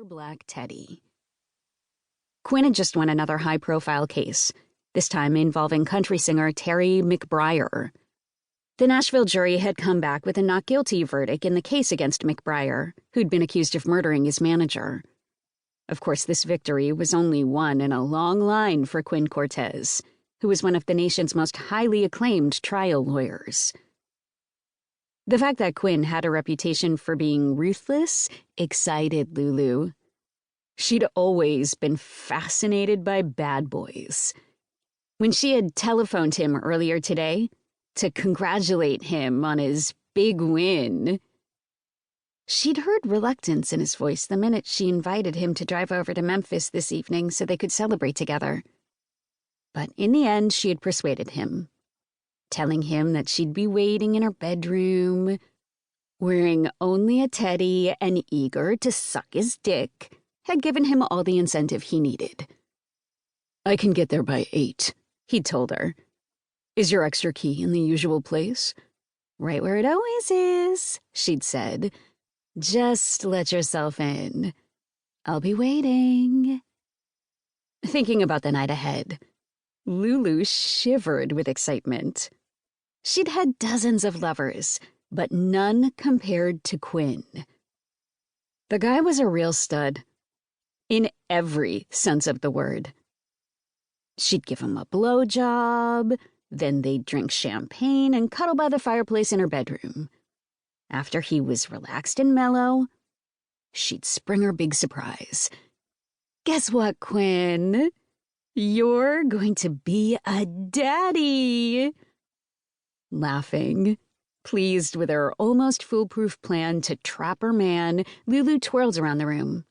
black teddy. Quinn had just won another high-profile case, this time involving country singer Terry McBriar. The Nashville jury had come back with a not guilty verdict in the case against McBriar, who'd been accused of murdering his manager. Of course, this victory was only one in a long line for Quinn Cortez, who was one of the nation's most highly acclaimed trial lawyers. The fact that Quinn had a reputation for being ruthless excited Lulu. She'd always been fascinated by bad boys. When she had telephoned him earlier today to congratulate him on his big win, she'd heard reluctance in his voice the minute she invited him to drive over to Memphis this evening so they could celebrate together. But in the end, she had persuaded him, telling him that she'd be waiting in her bedroom, wearing only a teddy and eager to suck his dick, had given him all the incentive he needed. "I can get there by 8, he'd told her. "Is your extra key in the usual place?" "Right where it always is," she'd said. "Just let yourself in. I'll be waiting." Thinking about the night ahead, Lulu shivered with excitement. She'd had dozens of lovers, but none compared to Quinn. The guy was a real stud, in every sense of the word. She'd give him a blowjob, then they'd drink champagne and cuddle by the fireplace in her bedroom. After he was relaxed and mellow, she'd spring her big surprise. "Guess what, Quinn? You're going to be a daddy." Laughing, pleased with her almost foolproof plan to trap her man, Lulu twirled around the room.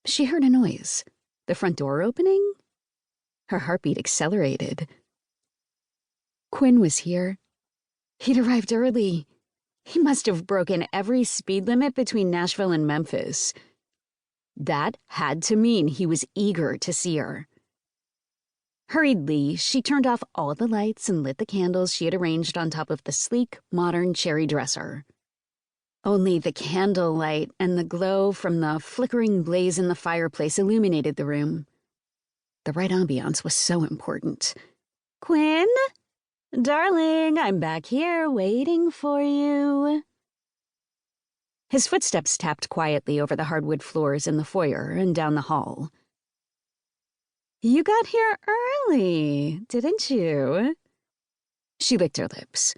She heard a noise. The front door opening? Her heartbeat accelerated. Quinn was here. He'd arrived early. He must have broken every speed limit between Nashville and Memphis. That had to mean he was eager to see her. Hurriedly, she turned off all the lights and lit the candles she had arranged on top of the sleek, modern cherry dresser. Only the candlelight and the glow from the flickering blaze in the fireplace illuminated the room. The right ambiance was so important. "Quinn? Darling, I'm back here waiting for you." His footsteps tapped quietly over the hardwood floors in the foyer and down the hall. "You got here early, didn't you?" She licked her lips.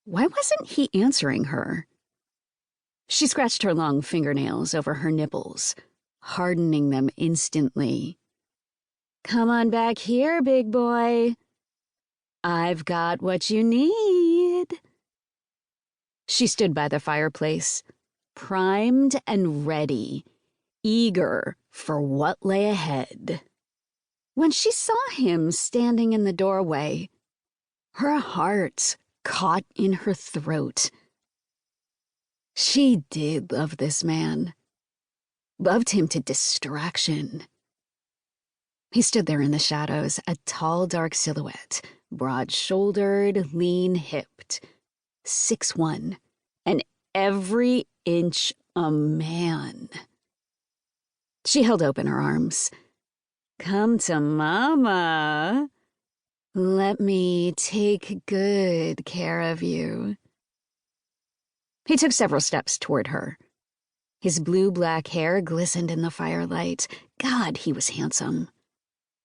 Why wasn't he answering her? She scratched her long fingernails over her nipples, hardening them instantly. "Come on back here, big boy. I've got what you need." She stood by the fireplace, primed and ready, eager for what lay ahead. When she saw him standing in the doorway, her heart caught in her throat. She did love this man. Loved him to distraction. He stood there in the shadows, a tall, dark silhouette, broad-shouldered, lean-hipped, 6'1", and every inch a man. She held open her arms. "Come to Mama. Let me take good care of you." He took several steps toward her. His blue-black hair glistened in the firelight. God, he was handsome.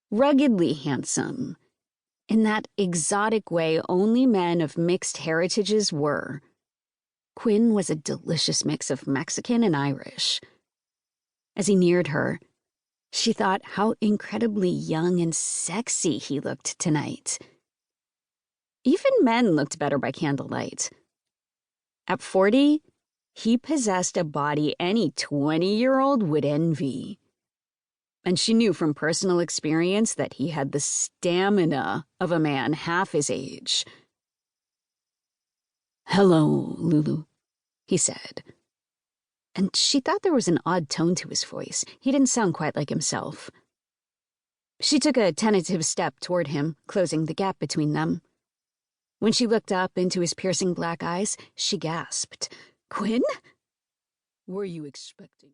Ruggedly handsome. In that exotic way only men of mixed heritages were. Quinn was a delicious mix of Mexican and Irish. As he neared her, she thought how incredibly young and sexy he looked tonight. Even men looked better by candlelight. At 40, he possessed a body any 20-year-old would envy. And she knew from personal experience that he had the stamina of a man half his age. "Hello, Lulu," he said. And she thought there was an odd tone to his voice. He didn't sound quite like himself. She took a tentative step toward him, closing the gap between them. When she looked up into his piercing black eyes, she gasped. "Quinn? Were you expecting?"